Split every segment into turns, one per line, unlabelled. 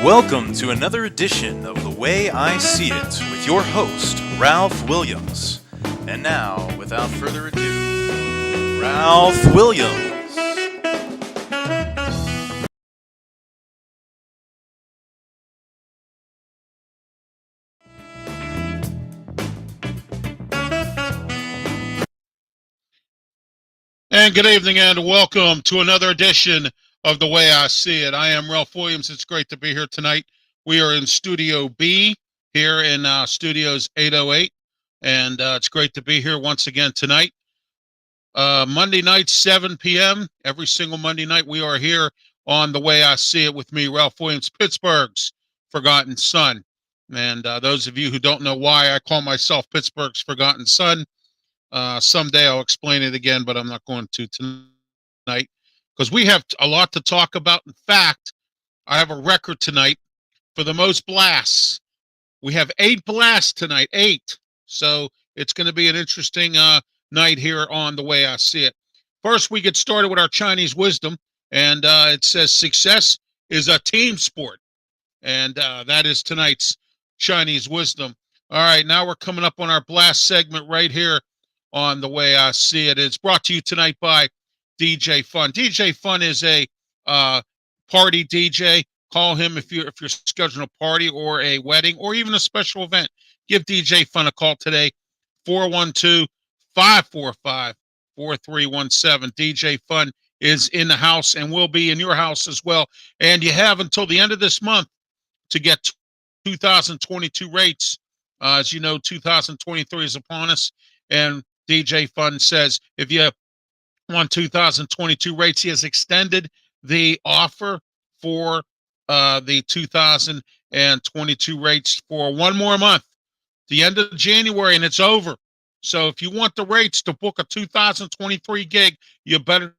Welcome to another edition of The Way I See It with your host, Ralph Williams. And now, without further ado, Ralph Williams.
And good evening and welcome to another edition of The Way I See It. I am Ralph Williams. It's great to be here tonight. We are in Studio B here in Studios 808. And it's great to be here once again tonight. Monday night, 7 p.m. Every single Monday night, we are here on The Way I See It with me, Ralph Williams, Pittsburgh's Forgotten Son. And those of you who don't know why I call myself Pittsburgh's Forgotten Son, someday I'll explain it again, but I'm not going to tonight because we have a lot to talk about. In fact, I have a record tonight for the most blasts. We have 8 blasts tonight, 8. So it's going to be an interesting night here on The Way I See It. First, we get started with our Chinese wisdom, and it says success is a team sport. And that is tonight's Chinese wisdom. All right, now we're coming up on our blast segment right here on The Way I See It. It's brought to you tonight by DJ Fun. DJ Fun is a party DJ. Call him if you're scheduling a party or a wedding or even a special event. Give DJ Fun a call today, 412-545-4317. DJ Fun is in the house and will be in your house as well. And you have until the end of this month to get 2022 rates. As you know, 2023 is upon us, and DJ Fun says if you want 2022 rates, he has extended the offer for the 2022 rates for one more month, the end of January, and it's over. So if you want the rates to book a 2023 gig, you better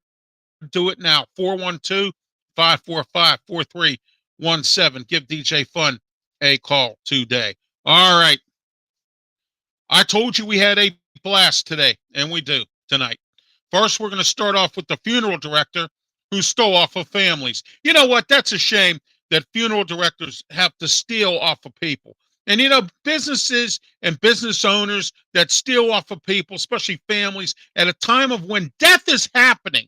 do it now. 412-545-4317. Give DJ Fun a call today. All right. I told you we had a blast today, and we do tonight. First, we're going to start off with the funeral director who stole off of families. You know what? That's a shame that funeral directors have to steal off of people. And, you know, businesses and business owners that steal off of people, especially families, at a time of when death is happening.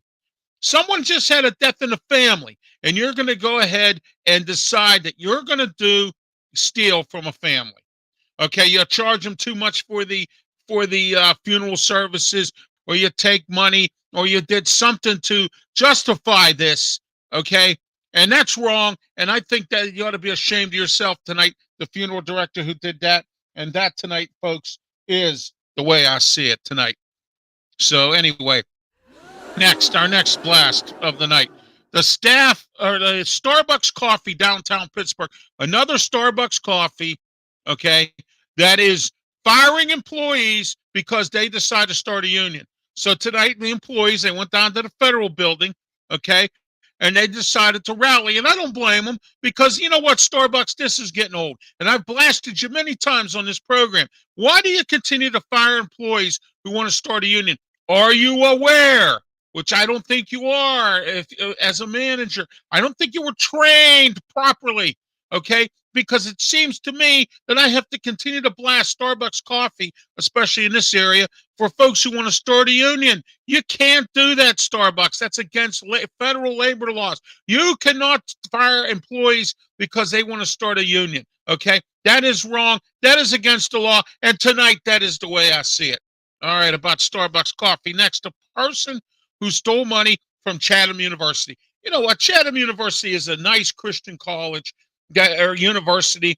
Someone just had a death in the family, and you're going to go ahead and decide that you're going to steal from a family. Okay, you charge them too much for the funeral services, or you take money, or you did something to justify this. Okay, and that's wrong. And I think that you ought to be ashamed of yourself tonight, the funeral director who did that. And that tonight, folks, is the way I see it tonight. So anyway, our next blast of the night. The staff or the Starbucks Coffee downtown Pittsburgh, another Starbucks Coffee, okay, that is firing employees because they decide to start a union. So tonight, the employees, they went down to the federal building, okay, and they decided to rally. And I don't blame them because, you know what, Starbucks, this is getting old. And I've blasted you many times on this program. Why do you continue to fire employees who want to start a union? Are you aware, which I don't think you are, as a manager, I don't think you were trained properly, okay? Because it seems to me that I have to continue to blast Starbucks Coffee, especially in this area, for folks who want to start a union. You can't do that, Starbucks. That's against federal labor laws. You cannot fire employees because they want to start a union, okay? That is wrong. That is against the law. And tonight, that is the way I see it. All right, about Starbucks Coffee. Next, a person who stole money from Chatham University. You know what? Chatham University is a nice Christian college or university,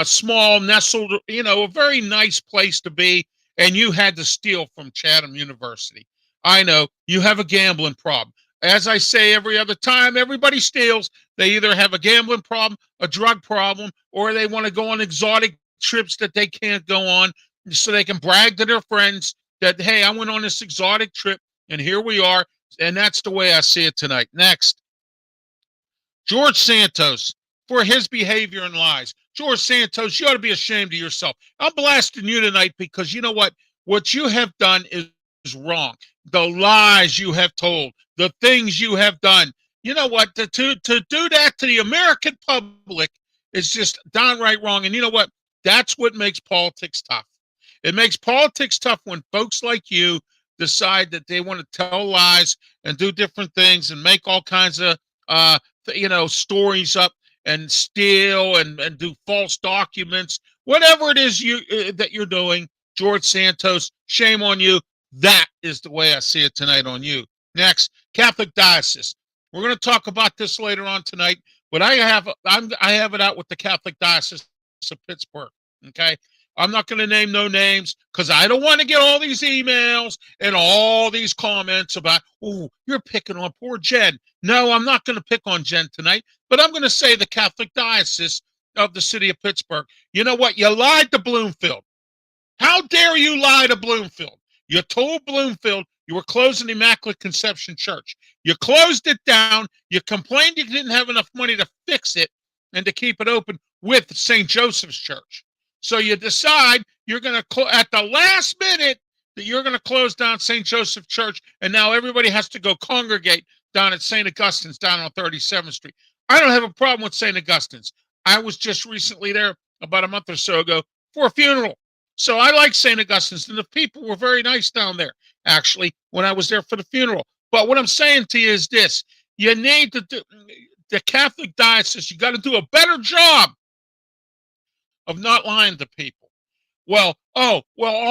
small, nestled, you know, a very nice place to be, and you had to steal from Chatham University. I know you have a gambling problem. As I say every other time, everybody steals. They either have a gambling problem, a drug problem, or they want to go on exotic trips that they can't go on so they can brag to their friends that, hey, I went on this exotic trip, and here we are, and that's the way I see it tonight. Next, George Santos, for his behavior and lies. George Santos, you ought to be ashamed of yourself. I'm blasting you tonight because you know what? What you have done is wrong. The lies you have told, the things you have done. You know what? To do that to the American public is just downright wrong. And you know what? That's what makes politics tough. It makes politics tough when folks like you decide that they want to tell lies and do different things and make all kinds of stories up and steal and do false documents. Whatever it is that you're doing, George Santos, shame on you. That is the way I see it tonight on you. Next, Catholic Diocese. We're going to talk about this later on tonight, but I have it out with the Catholic Diocese of Pittsburgh. Okay, I'm not going to name no names because I don't want to get all these emails and all these comments about, oh, you're picking on poor Jen. No, I'm not going to pick on Jen tonight, but I'm going to say the Catholic Diocese of the city of Pittsburgh. You know what? You lied to Bloomfield. How dare you lie to Bloomfield? You told Bloomfield you were closing Immaculate Conception Church. You closed it down. You complained you didn't have enough money to fix it and to keep it open with St. Joseph's Church. So you decide you're going to, at the last minute, that you're going to close down St. Joseph Church, and now everybody has to go congregate down at St. Augustine's down on 37th Street. I don't have a problem with St. Augustine's. I was just recently there about a month or so ago for a funeral. So I like St. Augustine's, and the people were very nice down there, actually, when I was there for the funeral. But what I'm saying to you is this. You need to do, the Catholic Diocese, you got to do a better job of not lying to people. Well, all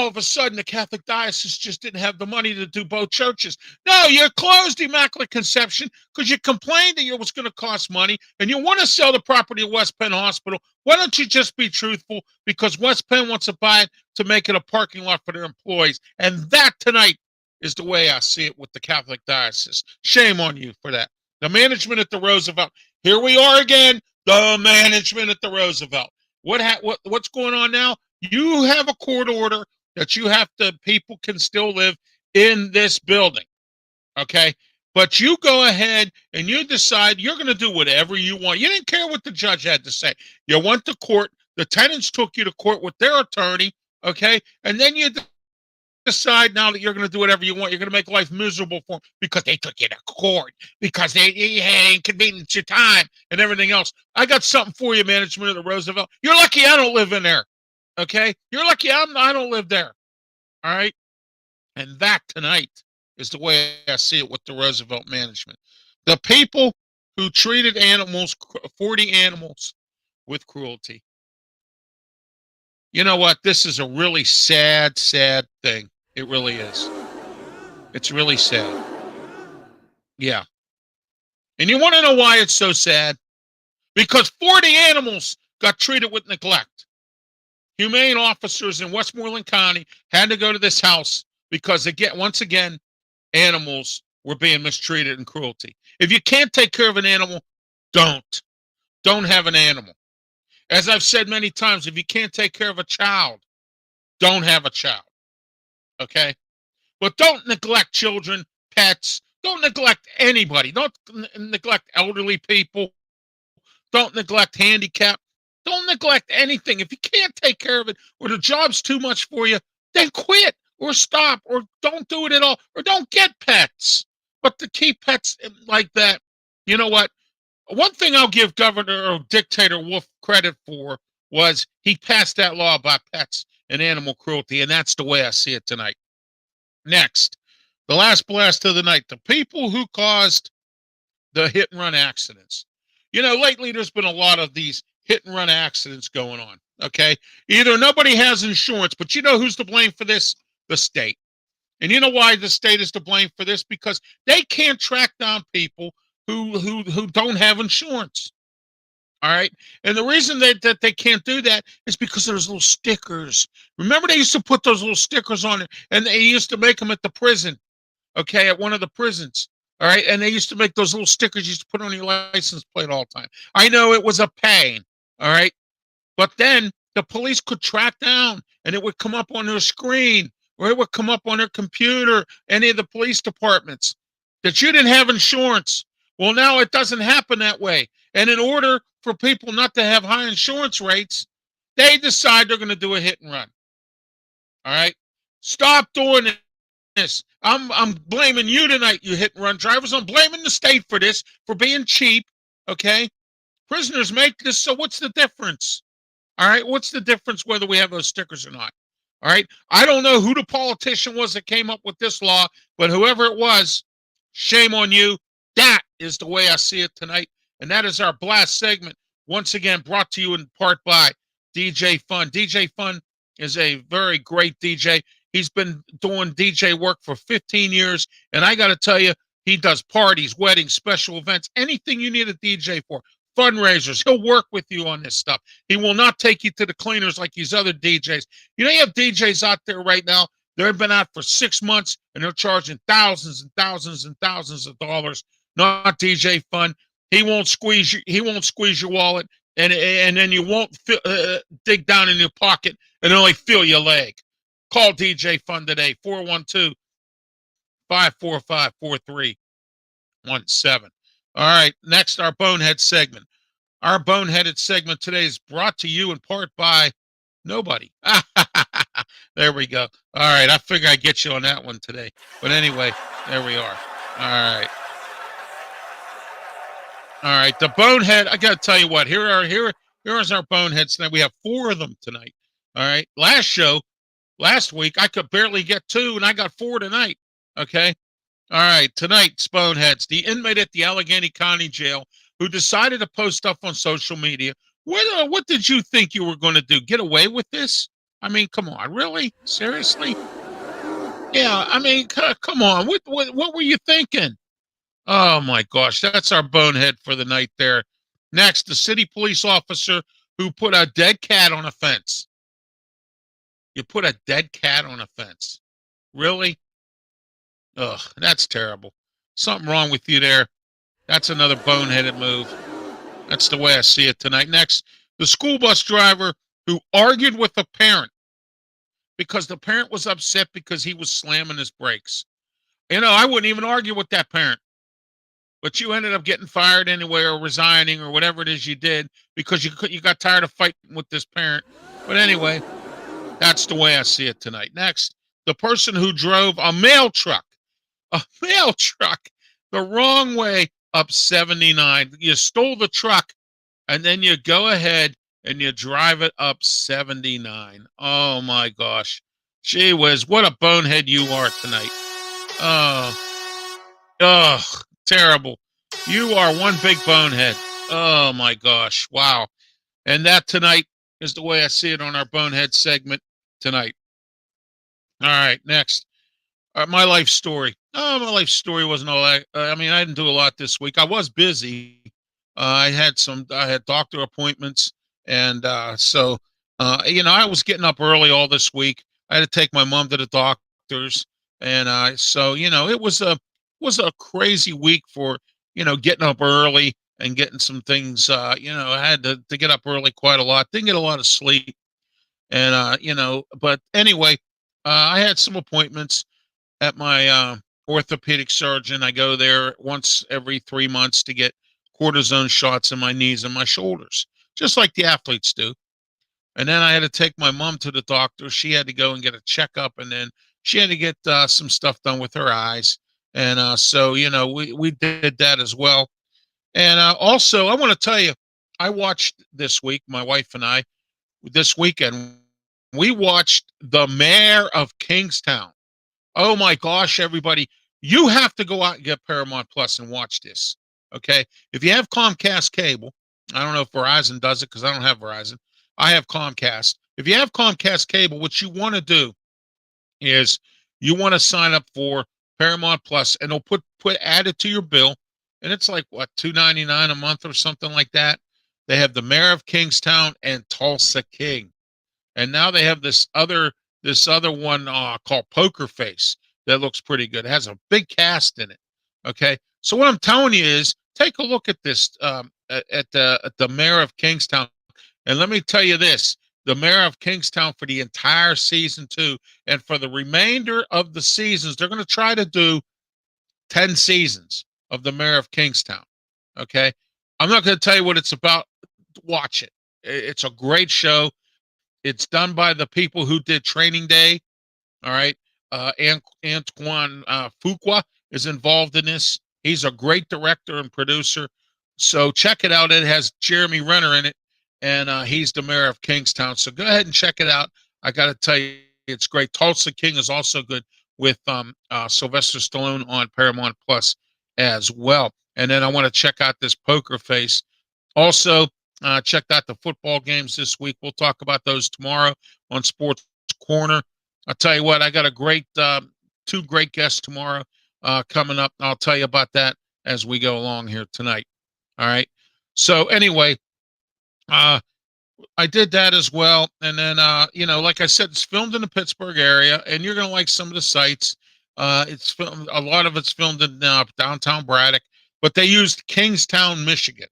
of a sudden the Catholic Diocese just didn't have the money to do both churches. No, you closed Immaculate Conception because you complained that it was going to cost money and you want to sell the property of West Penn Hospital. Why don't you just be truthful? Because West Penn wants to buy it to make it a parking lot for their employees. And that tonight is the way I see it with the Catholic Diocese. Shame on you for that. The management at the Roosevelt. Here we are again. The management at the Roosevelt. What's going on now? You have a court order that people can still live in this building, okay? But you go ahead and you decide you're going to do whatever you want. You didn't care what the judge had to say. You went to court. The tenants took you to court with their attorney, okay? And then you decide now that you're going to do whatever you want. You're going to make life miserable for them because they took you to court, because they inconvenienced your time and everything else. I got something for you, management of the Roosevelt. You're lucky I don't live in there. Okay, you're lucky I don't live there. All right, and that tonight is the way I see it with the Roosevelt management. The people who treated 40 animals with cruelty. You know what? This is a really sad, sad thing. It really is. It's really sad. Yeah. And you want to know why it's so sad? Because 40 animals got treated with neglect. Humane officers in Westmoreland County had to go to this house because, once again, animals were being mistreated and cruelty. If you can't take care of an animal, don't have an animal. As I've said many times, if you can't take care of a child, don't have a child. Okay? But don't neglect children, pets. Don't neglect anybody. Don't neglect elderly people. Don't neglect handicapped. Don't neglect anything. If you can't take care of it or the job's too much for you, then quit or stop or don't do it at all or don't get pets. But to keep pets like that, you know what? One thing I'll give Governor or Dictator Wolf credit for was he passed that law about pets and animal cruelty, and that's the way I see it tonight. Next, the last blast of the night, the people who caused the hit-and-run accidents. You know, lately there's been a lot of these hit-and-run accidents going on, okay? Either nobody has insurance, but you know who's to blame for this? The state. And you know why the state is to blame for this? Because they can't track down people who don't have insurance. All right? And the reason that they can't do that is because there's little stickers. Remember they used to put those little stickers on it, and they used to make them at the prison, okay, at one of the prisons. All right, and they used to make those little stickers you used to put on your license plate all the time. I know it was a pain, all right? But then the police could track down, and it would come up on their screen, or it would come up on their computer, any of the police departments, that you didn't have insurance. Well, now it doesn't happen that way. And in order for people not to have high insurance rates, they decide they're going to do a hit and run. All right? Stop doing it. I'm blaming you tonight, you hit and run drivers. I'm blaming the state for this, for being cheap, okay? Prisoners make this, so what's the difference? All right, what's the difference whether we have those stickers or not? All right, I don't know who the politician was that came up with this law, but whoever it was, shame on you. That is the way I see it tonight. And that is our blast segment, once again brought to you in part by DJ Fun. DJ Fun is a very great DJ. He's been doing DJ work for 15 years, and I got to tell you, he does parties, weddings, special events, anything you need a DJ for, fundraisers. He'll work with you on this stuff. He will not take you to the cleaners like these other DJs. You know, you have DJs out there right now, they've been out for 6 months, and they're charging thousands and thousands and thousands of dollars. Not DJ Fun. He won't squeeze you. He won't squeeze your wallet, and then you won't dig down in your pocket and only feel your leg. Call DJ Fun today, 412-545-4317. All right, next, our Bonehead segment. Our Boneheaded segment today is brought to you in part by nobody. There we go. All right, I figure I'd get you on that one today. But anyway, there we are. All right. All right, the Bonehead, I got to tell you what, here's our Boneheads tonight. We have 4 of them tonight. All right, last week, I could barely get 2, and I got 4 tonight. Okay? All right, tonight's Boneheads, the inmate at the Allegheny County Jail who decided to post stuff on social media. What did you think you were going to do? Get away with this? I mean, come on, really? Seriously? Yeah, I mean, come on. What were you thinking? Oh, my gosh, that's our Bonehead for the night there. Next, the city police officer who put a dead cat on a fence. You put a dead cat on a fence. Really? Ugh, that's terrible. Something wrong with you there. That's another boneheaded move. That's the way I see it tonight. Next, the school bus driver who argued with a parent because the parent was upset because he was slamming his brakes. You know, I wouldn't even argue with that parent. But you ended up getting fired anyway or resigning or whatever it is you did because you got tired of fighting with this parent. But anyway, that's the way I see it tonight. Next, the person who drove a mail truck the wrong way up 79. You stole the truck, and then you go ahead and you drive it up 79. Oh, my gosh. Gee whiz, what a bonehead you are tonight. Terrible. You are one big bonehead. Oh, my gosh. Wow. And that tonight is the way I see it on our Bonehead segment tonight. All right, next. My life story. Oh, my life story wasn't all that. I mean, I didn't do a lot this week. I was busy. I had doctor appointments. And so, I was getting up early all this week. I had to take my mom to the doctors. And so, it was a crazy week for, getting up early and getting some things, I had to get up early quite a lot. Didn't get a lot of sleep. And, but anyway, I had some appointments at my orthopedic surgeon. I go there once every 3 months to get cortisone shots in my knees and my shoulders, just like the athletes do. And then I had to take my mom to the doctor. She had to go and get a checkup, and then she had to get some stuff done with her eyes. And so, we did that as well. And also, I want to tell you, I watched this week, my wife and I, this weekend, we watched The Mayor of Kingstown. Oh, my gosh, everybody. You have to go out and get Paramount Plus and watch this, okay? If you have Comcast cable, I don't know if Verizon does it because I don't have Verizon. I have Comcast. If you have Comcast cable, what you want to do is you want to sign up for Paramount Plus, and they'll put add it to your bill, and it's like, what, $2.99 a month or something like that. They have The Mayor of Kingstown and Tulsa King. And now they have this other one called Poker Face that looks pretty good. It has a big cast in it. Okay, so what I'm telling you is take a look at this at the Mayor of Kingstown, and let me tell you this: the Mayor of Kingstown for the entire season 2, and for the remainder of the seasons, they're going to try to do 10 seasons of the Mayor of Kingstown. Okay, I'm not going to tell you what it's about. Watch it. It's a great show. It's done by the people who did Training Day. All right. Antoine Fuqua is involved in this. He's a great director and producer. So check it out. It has Jeremy Renner in it, and he's the mayor of Kingstown. So go ahead and check it out. I got to tell you, it's great. Tulsa King is also good with Sylvester Stallone on Paramount Plus as well. And then I want to check out this Poker Face. Also, checked out the football games this week. We'll talk about those tomorrow on Sports Corner. I'll tell you what, I got a great two great guests tomorrow coming up. I'll tell you about that as we go along here tonight. All right. So anyway, I did that as well. And then, like I said, it's filmed in the Pittsburgh area, and you're going to like some of the sites. It's filmed, a lot of it's filmed in downtown Braddock, but they used Kingstown, Michigan.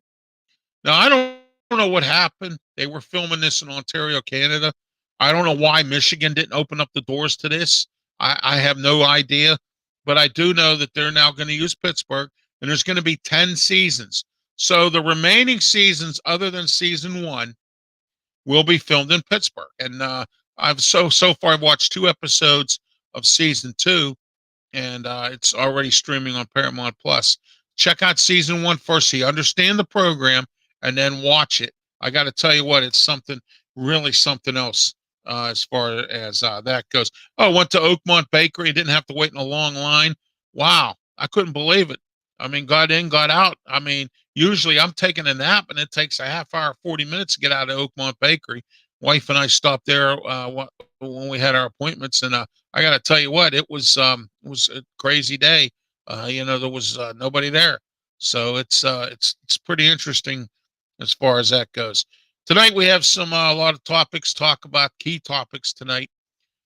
Now, I don't know what happened. They were filming this in Ontario, Canada. I don't know why Michigan didn't open up the doors to this. I have no idea, but I do know that they're now going to use Pittsburgh, and there's going to be 10 seasons. So the remaining seasons, other than season 1, will be filmed in Pittsburgh. And I've so far I've watched 2 episodes of season 2, and it's already streaming on Paramount Plus. Check out season 1 first so you understand the program, and then watch it. I got to tell you what, it's something, really something else as far as that goes. Oh, went to Oakmont Bakery, didn't have to wait in a long line. Wow, I couldn't believe it. I mean, got in, got out. I mean, usually I'm taking a nap, and it takes a half hour, 40 minutes to get out of Oakmont Bakery. Wife and I stopped there when we had our appointments, and I got to tell you what, it was a crazy day. There was nobody there, so it's pretty interesting as far as that goes. Tonight we have a lot of topics, talk about key topics tonight.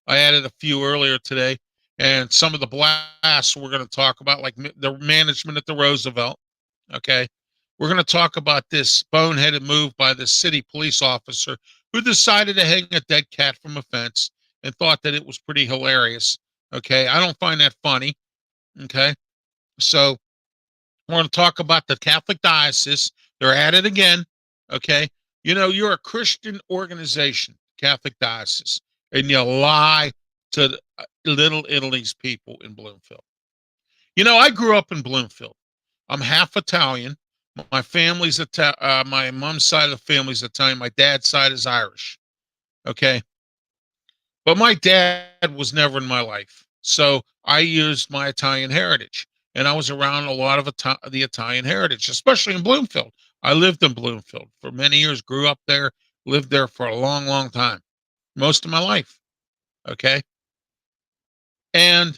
I added a few earlier today, and some of the blasts we're going to talk about, like the management at the Roosevelt. Okay. We're going to talk about this boneheaded move by the city police officer who decided to hang a dead cat from a fence and thought that it was pretty hilarious. Okay. I don't find that funny. Okay. So we're going to talk about the Catholic Diocese. They're at it again. Okay. You're a Christian organization, Catholic Diocese, and you lie to Little Italy's people in Bloomfield. I grew up in Bloomfield. I'm half Italian. My family's my mom's side of the family's Italian. My dad's side is Irish. Okay. But my dad was never in my life. So I used my Italian heritage, and I was around a lot of the Italian heritage, especially in Bloomfield. I lived in Bloomfield for many years, grew up there, lived there for a long, long time, most of my life. Okay. And,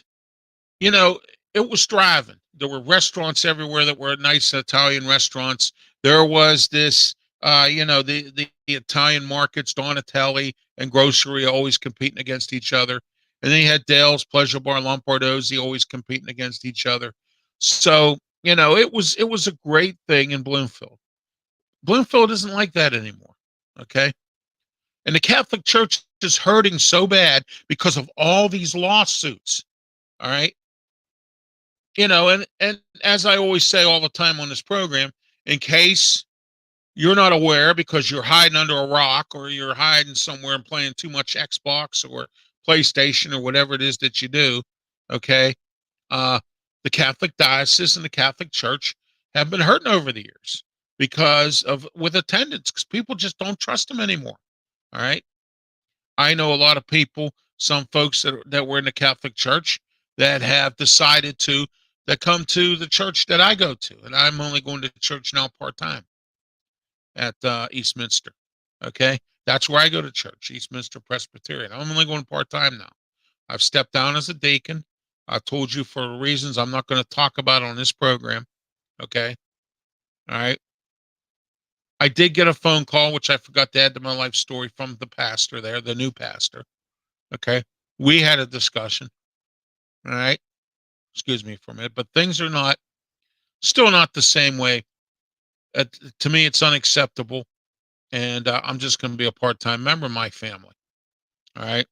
it was thriving. There were restaurants everywhere that were nice Italian restaurants. There was this, the Italian markets, Donatelli and Grocery always competing against each other. And then you had Dale's, Pleasure Bar, Lombardozzi always competing against each other. So, it was a great thing in Bloomfield. Bloomfield isn't like that anymore. Okay. And the Catholic Church is hurting so bad because of all these lawsuits. All right. And as I always say all the time on this program, in case you're not aware because you're hiding under a rock or you're hiding somewhere and playing too much Xbox or PlayStation or whatever it is that you do, okay, the Catholic Diocese and the Catholic Church have been hurting over the years with attendance, because people just don't trust them anymore. All right. I know a lot of people, some folks that were in the Catholic Church that have decided that come to the church that I go to. And I'm only going to church now part-time at Eastminster. Okay. That's where I go to church, Eastminster Presbyterian. I'm only going part-time now. I've stepped down as a deacon. I told you for reasons I'm not going to talk about on this program. Okay. All right. I did get a phone call, which I forgot to add to my life story, from the pastor there, the new pastor. Okay. We had a discussion. All right. Excuse me for a minute, but things are still not the same way. To me, it's unacceptable. And I'm just going to be a part-time member of my family. All right.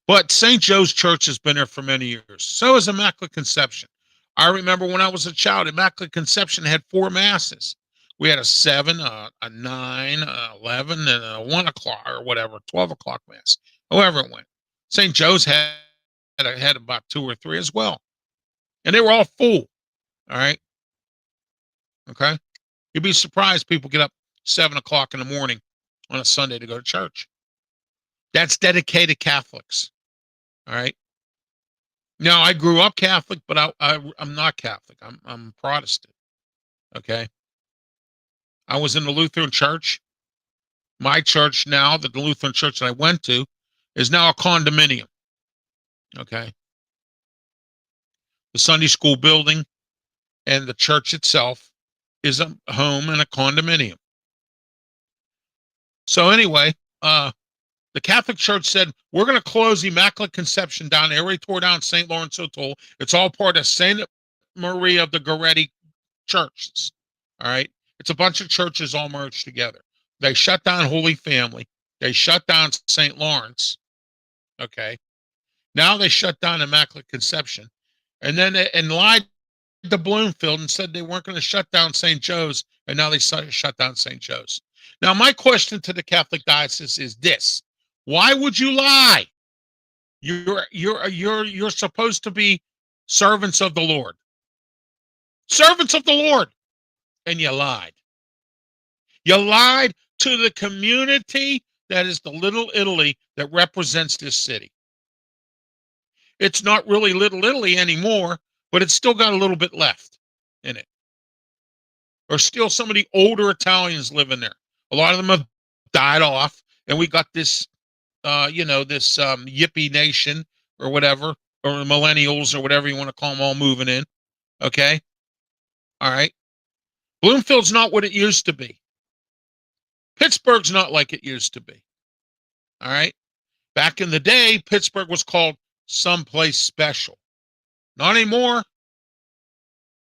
But St. Joe's Church has been there for many years. So has Immaculate Conception. I remember when I was a child, Immaculate Conception had 4 masses. We had a 7, a 9, 11, and a 1 o'clock or whatever, 12 o'clock mass, however it went. St. Joe's had about 2 or 3 as well. And they were all full. All right. Okay. You'd be surprised people get up 7 o'clock in the morning on a Sunday to go to church. That's dedicated Catholics. All right. Now, I grew up Catholic, but I'm not Catholic. I'm Protestant. Okay. I was in the Lutheran church. My church now, the Lutheran church that I went to, is now a condominium. Okay. The Sunday school building and the church itself is a home and a condominium. So anyway, the Catholic Church said, we're going to close Immaculate Conception down. They already tore down St. Lawrence O'Toole. It's all part of St. Maria of the Goretti churches. All right. It's a bunch of churches all merged together. They shut down Holy Family. They shut down St. Lawrence. Okay. Now they shut down Immaculate Conception. And then and lied to Bloomfield and said they weren't going to shut down St. Joe's. And now they shut down St. Joe's. Now, my question to the Catholic diocese is this. Why would you lie? You're supposed to be servants of the Lord. Servants of the Lord. And you lied. You lied to the community that is the little Italy that represents this city. It's not really little Italy anymore, but it's still got a little bit left in it. There's still some of the older Italians living there. A lot of them have died off, and we got this, this yippie nation or whatever, or millennials or whatever you want to call them, all moving in. Okay? All right? Bloomfield's not what it used to be. Pittsburgh's not like it used to be. All right? Back in the day, Pittsburgh was called someplace special. Not anymore.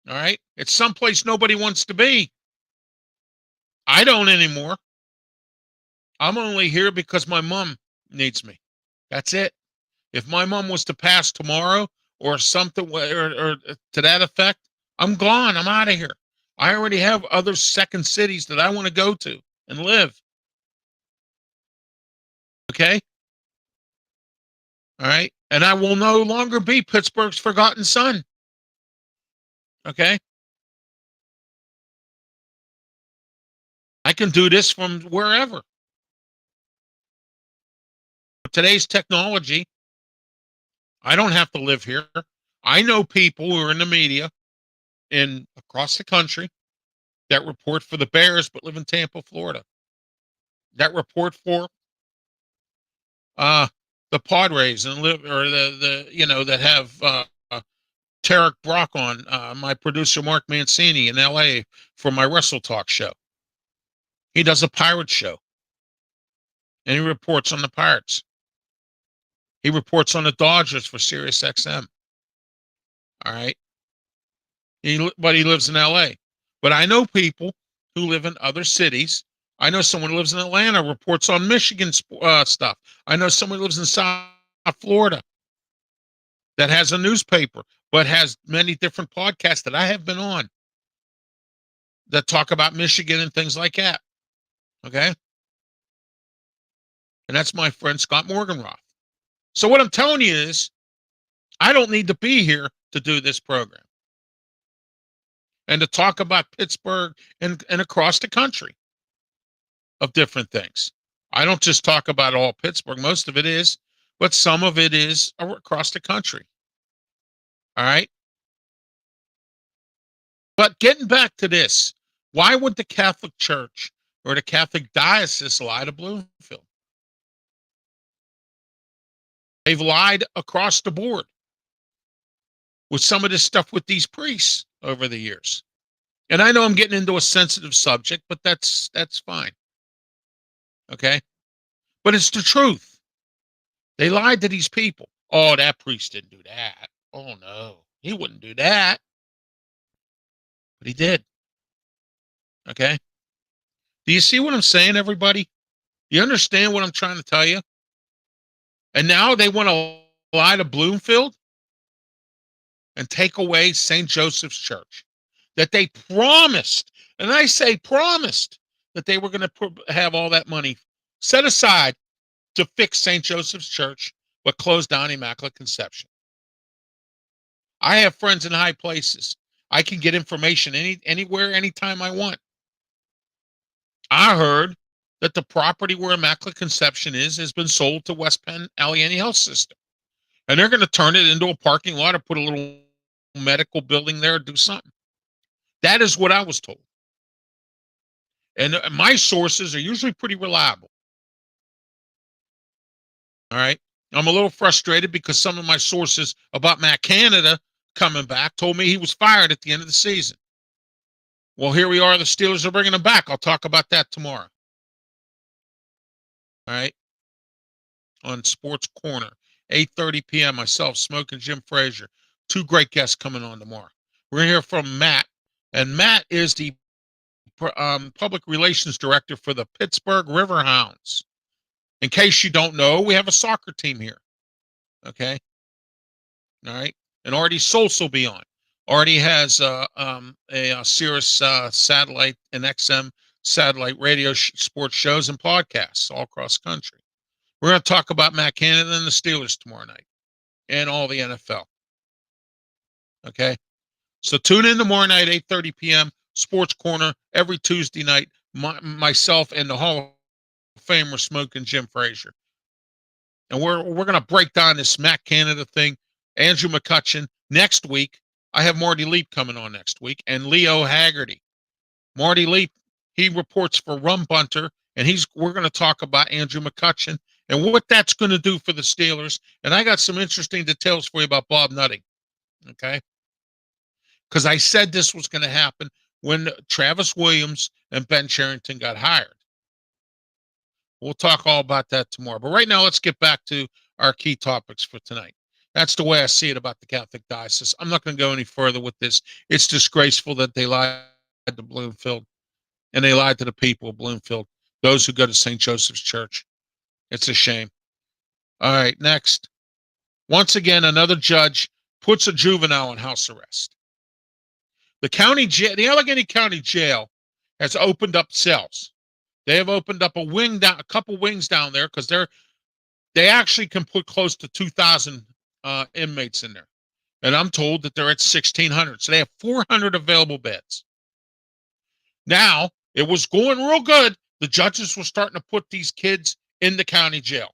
All right? It's someplace nobody wants to be. I don't anymore. I'm only here because my mom needs me. That's it. If my mom was to pass tomorrow or something or to that effect, I'm gone. I'm out of here. I already have other second cities that I want to go to and live. Okay? All right? And I will no longer be Pittsburgh's forgotten son. Okay? I can do this from wherever. Today's technology, I don't have to live here. I know people who are in the media across the country that report for the Bears but live in Tampa, Florida. That report for the Padres and live, or that have Tarek Brock on, my producer Mark Mancini in LA for my Wrestle Talk show. He does a pirate show. And he reports on the Pirates. He reports on the Dodgers for Sirius XM. All right. But he lives in LA. But I know people who live in other cities. I know someone who lives in Atlanta, reports on Michigan stuff. I know someone who lives in South Florida that has a newspaper, but has many different podcasts that I have been on that talk about Michigan and things like that. Okay? And that's my friend Scott Morganroth. So what I'm telling you is, I don't need to be here to do this program and to talk about Pittsburgh and across the country of different things. I don't just talk about all Pittsburgh. Most of it is, but some of it is across the country. All right? But getting back to this, why would the Catholic Church or the Catholic diocese lie to Bloomfield? They've lied across the board with some of this stuff with these priests over the years. And I know I'm getting into a sensitive subject, but that's fine. Okay? But it's the truth. They lied to these people. Oh, that priest didn't do that. Oh, no. He wouldn't do that. But he did. Okay? Do you see what I'm saying, everybody? You understand what I'm trying to tell you? And now they want to lie to Bloomfield and take away St. Joseph's Church that they promised, and I say promised, that they were going to have all that money set aside to fix St. Joseph's Church, but close down Immaculate Conception. I have friends in high places. I can get information anywhere, anytime I want. I heard that the property where Immaculate Conception is has been sold to West Penn Allegheny Health System. And they're going to turn it into a parking lot or put a little medical building there or do something. That is what I was told. And my sources are usually pretty reliable. All right. I'm a little frustrated because some of my sources about Matt Canada coming back told me he was fired at the end of the season. Well, here we are. The Steelers are bringing him back. I'll talk about that tomorrow. All right. On Sports Corner, 8:30 p.m. Myself, Smoke, and Jim Frazier. Two great guests coming on tomorrow. We're going to hear from Matt. And Matt is the public relations director for the Pittsburgh Riverhounds. In case you don't know, we have a soccer team here. Okay. All right. And Artie Sols will be on. Artie has a Sirius satellite and XM satellite radio sports shows and podcasts all across the country. We're going to talk about Matt Canada and the Steelers tomorrow night and all the NFL. Okay. So tune in tomorrow night, 8:30 p.m. Sports Corner every Tuesday night. Myself and the Hall of Famer Smoke and Jim Frazier. And we're going to break down this Matt Canada thing. Andrew McCutcheon next week. I have Marty Leap coming on next week and Leo Haggerty. Marty Leap, he reports for Rum Bunter, and we're going to talk about Andrew McCutcheon and what that's going to do for the Steelers. And I got some interesting details for you about Bob Nutting. Okay. Because I said this was going to happen when Travis Williams and Ben Cherington got hired. We'll talk all about that tomorrow. But right now, let's get back to our key topics for tonight. That's the way I see it about the Catholic Diocese. I'm not going to go any further with this. It's disgraceful that they lied to Bloomfield, and they lied to the people of Bloomfield, those who go to St. Joseph's Church. It's a shame. All right, next. Once again, another judge puts a juvenile in house arrest. The Allegheny County Jail has opened up cells. They have opened up a couple wings down there because they actually can put close to 2,000 inmates in there. And I'm told that they're at 1,600. So they have 400 available beds. Now, it was going real good. The judges were starting to put these kids in the county jail.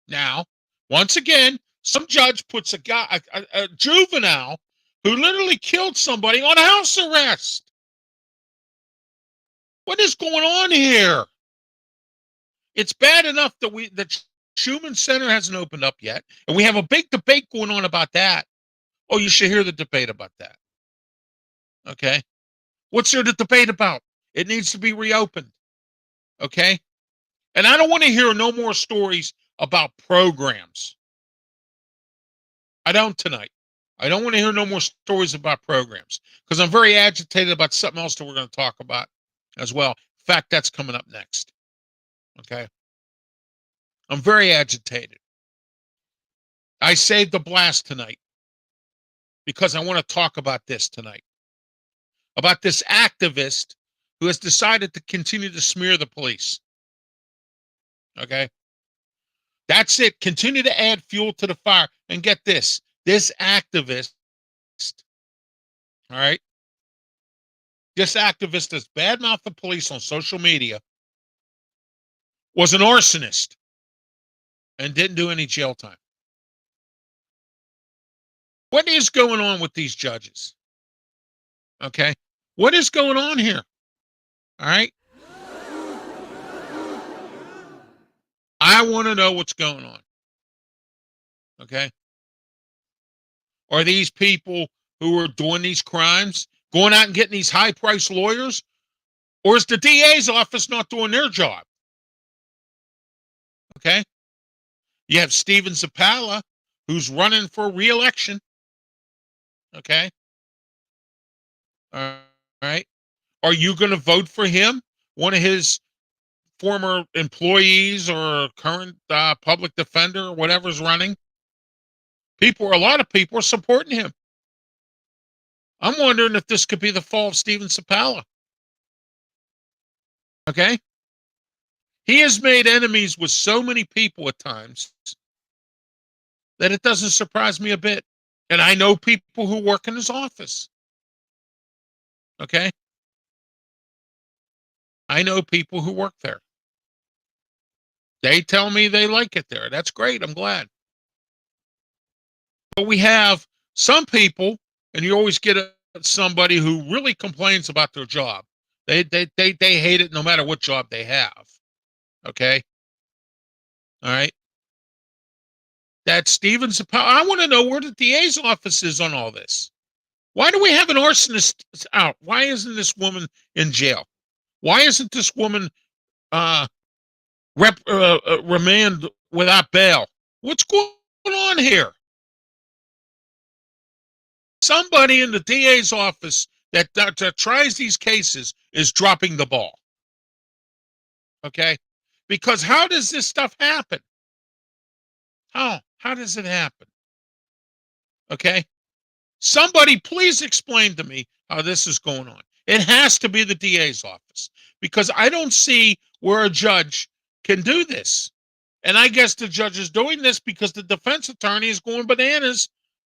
Now, once again, some judge puts a juvenile who literally killed somebody on house arrest. What is going on here? It's bad enough that the Schumann Center hasn't opened up yet, and we have a big debate going on about that. Oh, you should hear the debate about that. Okay? What's there to debate about? It needs to be reopened. Okay? And I don't want to hear no more stories about programs. I don't tonight. I don't want to hear no more stories about programs because I'm very agitated about something else that we're going to talk about as well. In fact, that's coming up next. Okay? I'm very agitated. I saved the blast tonight because I want to talk about this tonight. About this activist who has decided to continue to smear the police. Okay? That's it. Continue to add fuel to the fire. And get this activist, all right? This activist that's badmouthed the police on social media was an arsonist and didn't do any jail time. What is going on with these judges? Okay? What is going on here? All right? I want to know what's going on. Okay? Are these people who are doing these crimes going out and getting these high-priced lawyers? Or is the DA's office not doing their job? Okay? You have Steven Zappala, who's running for re-election. Okay? All right? Are you going to vote for him? One of his former employees or current public defender or whatever's running? A lot of people are supporting him. I'm wondering if this could be the fall of Steven Zappala. Okay? He has made enemies with so many people at times that it doesn't surprise me a bit. And I know people who work in his office. Okay? I know people who work there. They tell me they like it there. That's great. I'm glad. But we have some people, and you always get somebody who really complains about their job. They hate it no matter what job they have. Okay. All right. That Stevens. I want to know where the DA's office is on all this. Why do we have an arsonist out? Why isn't this woman in jail? Why isn't this woman remand without bail? What's going on here? Somebody in the DA's office that tries these cases is dropping the ball. Okay? Because how does this stuff happen? How does it happen? Okay? Somebody please explain to me how this is going on. It has to be the DA's office because I don't see where a judge can do this. And I guess the judge is doing this because the defense attorney is going bananas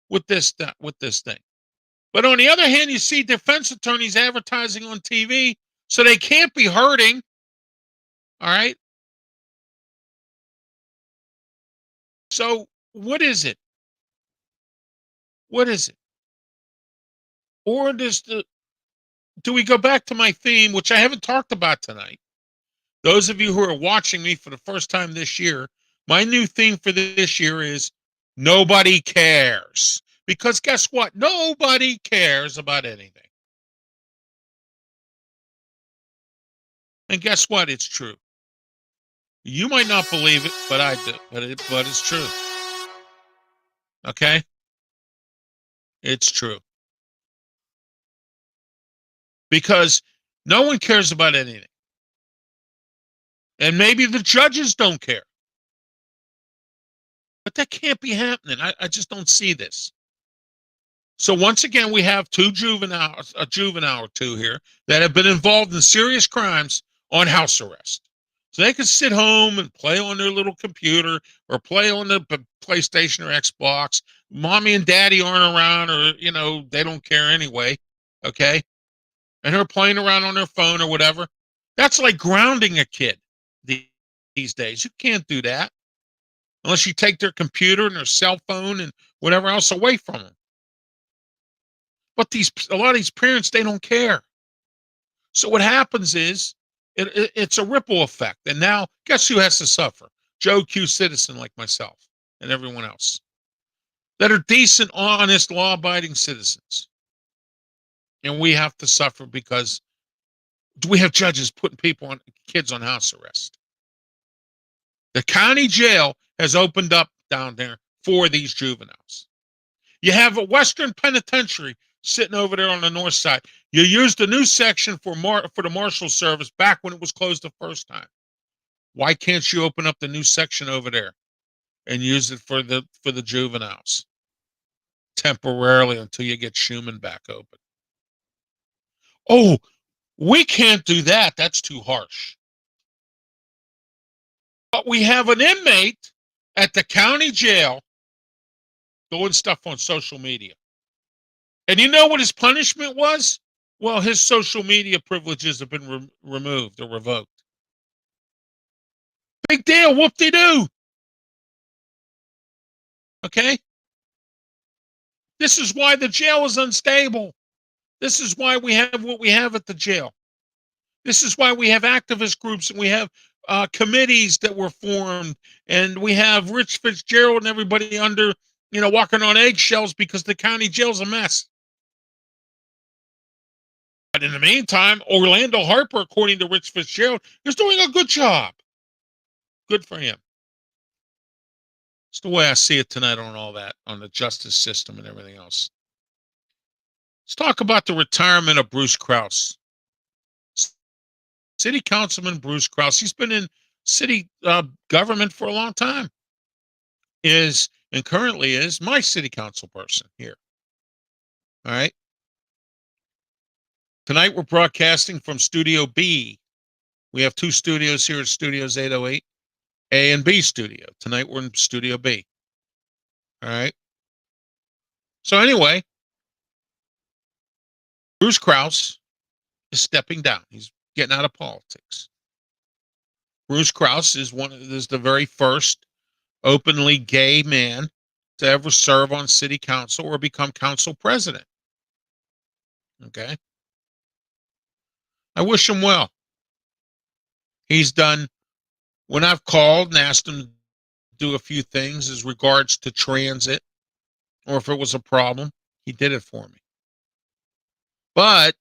with this thing. But on the other hand, you see defense attorneys advertising on TV, so they can't be hurting. All right. So what is it? What is it? Or do we go back to my theme, which I haven't talked about tonight? Those of you who are watching me for the first time this year, my new theme for this year is nobody cares. Because guess what? Nobody cares about anything. And guess what? It's true. You might not believe it, but I do. But it's true. Okay? It's true. Because no one cares about anything. And maybe the judges don't care. But that can't be happening. I just don't see this. So once again, we have a juvenile or two here that have been involved in serious crimes on house arrest. So they can sit home and play on their little computer or play on the PlayStation or Xbox. Mommy and daddy aren't around or, they don't care anyway. Okay. And they're playing around on their phone or whatever. That's like grounding a kid these days. You can't do that unless you take their computer and their cell phone and whatever else away from them. But a lot of these parents, they don't care. So what happens is it's a ripple effect. And now guess who has to suffer? Joe Q. Citizen like myself and everyone else that are decent, honest, law-abiding citizens. And we have to suffer because we have judges putting kids on house arrest. The county jail has opened up down there for these juveniles. You have a Western Penitentiary sitting over there on the north side. You used the new section for the Marshal Service back when it was closed the first time. Why can't you open up the new section over there and use it for the juveniles temporarily until you get Schumann back open? Oh, we can't do that. That's too harsh. But we have an inmate at the county jail doing stuff on social media. And you know what his punishment was? Well, his social media privileges have been removed or revoked. Big deal. Whoop-de-doo. Okay? This is why the jail is unstable. This is why we have what we have at the jail. This is why we have activist groups and we have committees that were formed, and we have Rich Fitzgerald and everybody under, walking on eggshells because the county jail's a mess. But in the meantime, Orlando Harper, according to Rich Fitzgerald, is doing a good job. Good for him. It's the way I see it tonight on all that, on the justice system and everything else. Let's talk about the retirement of Bruce Kraus. City Councilman Bruce Kraus, he's been in city government for a long time, and currently is my city council person here. All right. Tonight we're broadcasting from Studio B. We have two studios here at Studios 808, A and B studio. Tonight we're in Studio B. All right. So anyway, Bruce Kraus is stepping down. He's getting out of politics. Bruce Krause is the very first openly gay man to ever serve on city council or become council president. Okay. I wish him well. He's done, when I've called and asked him to do a few things as regards to transit, or if it was a problem, he did it for me. But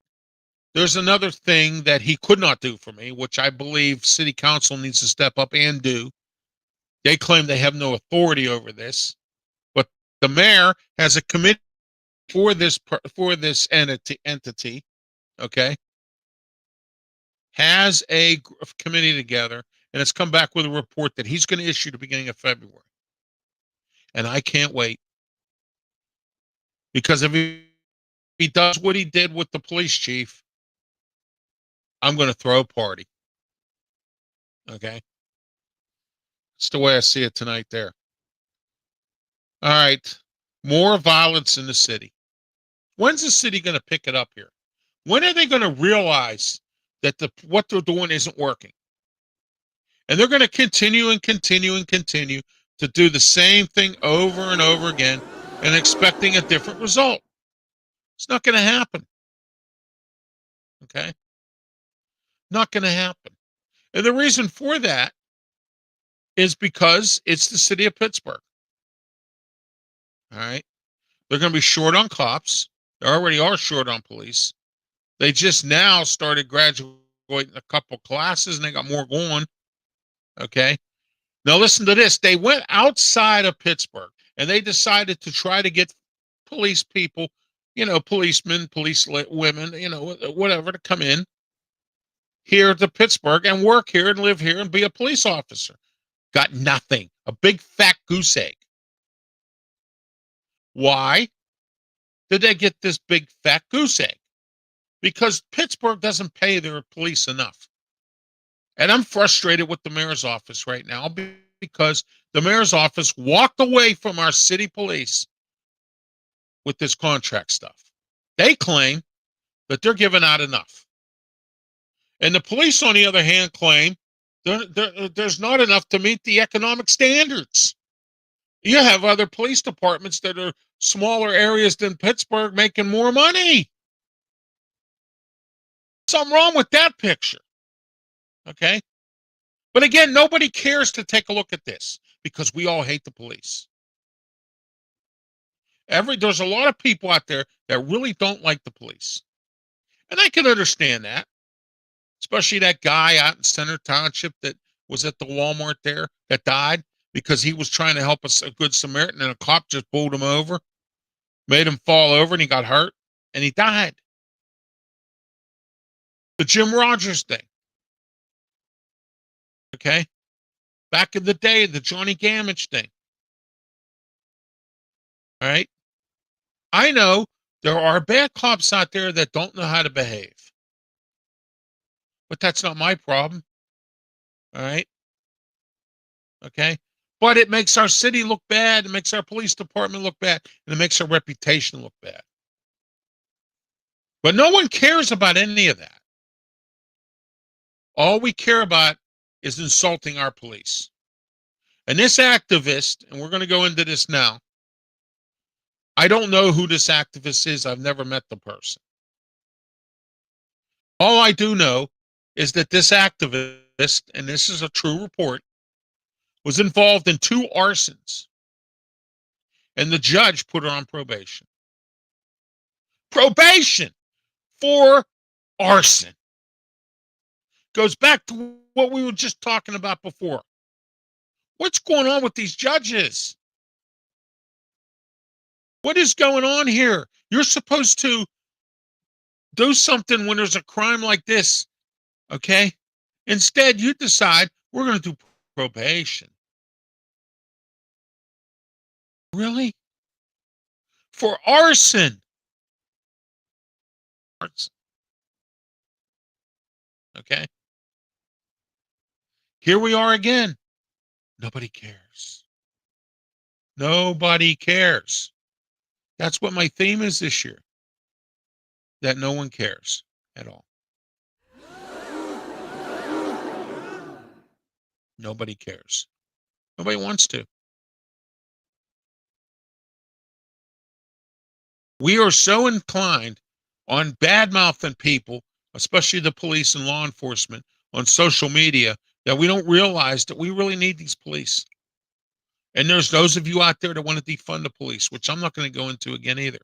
there's another thing that he could not do for me, which I believe city council needs to step up and do. They claim they have no authority over this, but the mayor has a committee for this entity, okay? Has a committee together, and it's come back with a report that he's going to issue at the beginning of February. And I can't wait. Because if he does what he did with the police chief, I'm going to throw a party. Okay? It's the way I see it tonight there. All right. More violence in the city. When's the city going to pick it up here? When are they going to realize that what they're doing isn't working? And they're going to continue and continue and continue to do the same thing over and over again and expecting a different result. It's not going to happen. Okay? Not going to happen. And the reason for that is because it's the city of Pittsburgh. All right? They're going to be short on cops. They already are short on police. They just now started graduating a couple classes and they got more going. Okay? Now listen to this. They went outside of Pittsburgh and they decided to try to get police people, policemen, police women, whatever, to come in here to Pittsburgh and work here and live here and be a police officer. Got nothing. A big fat goose egg. Why did they get this big fat goose egg? Because Pittsburgh doesn't pay their police enough. And I'm frustrated with the mayor's office right now because the mayor's office walked away from our city police with this contract stuff. They claim that they're giving out enough. And the police, on the other hand, claim there's not enough to meet the economic standards. You have other police departments that are smaller areas than Pittsburgh making more money. Something wrong with that picture. Okay? But again, nobody cares to take a look at this because we all hate the police. There's a lot of people out there that really don't like the police. And I can understand that. Especially that guy out in Center Township that was at the Walmart there that died because he was trying to help a good Samaritan and a cop just pulled him over, made him fall over, and he got hurt, and he died. The Jim Rogers thing. Okay? Back in the day, the Johnny Gamage thing. All right? I know there are bad cops out there that don't know how to behave. But that's not my problem. All right? Okay? But it makes our city look bad. It makes our police department look bad. And it makes our reputation look bad. But no one cares about any of that. All we care about is insulting our police. And this activist, and we're going to go into this now, I don't know who this activist is. I've never met the person. All I do know is that this activist, and this is a true report, was involved in 2 arsons. And the judge put her on probation. Probation for arson. Goes back to what we were just talking about before. What's going on with these judges? What is going on here? You're supposed to do something when there's a crime like this, okay? Instead, you decide we're going to do probation. Really? For arson. Okay? Here we are again. Nobody cares. Nobody cares. That's what my theme is this year. That no one cares at all. Nobody cares. Nobody wants to. We are so inclined on bad-mouthing people, especially the police and law enforcement, on social media, that we don't realize that we really need these police. And there's those of you out there that want to defund the police, which I'm not going to go into again either.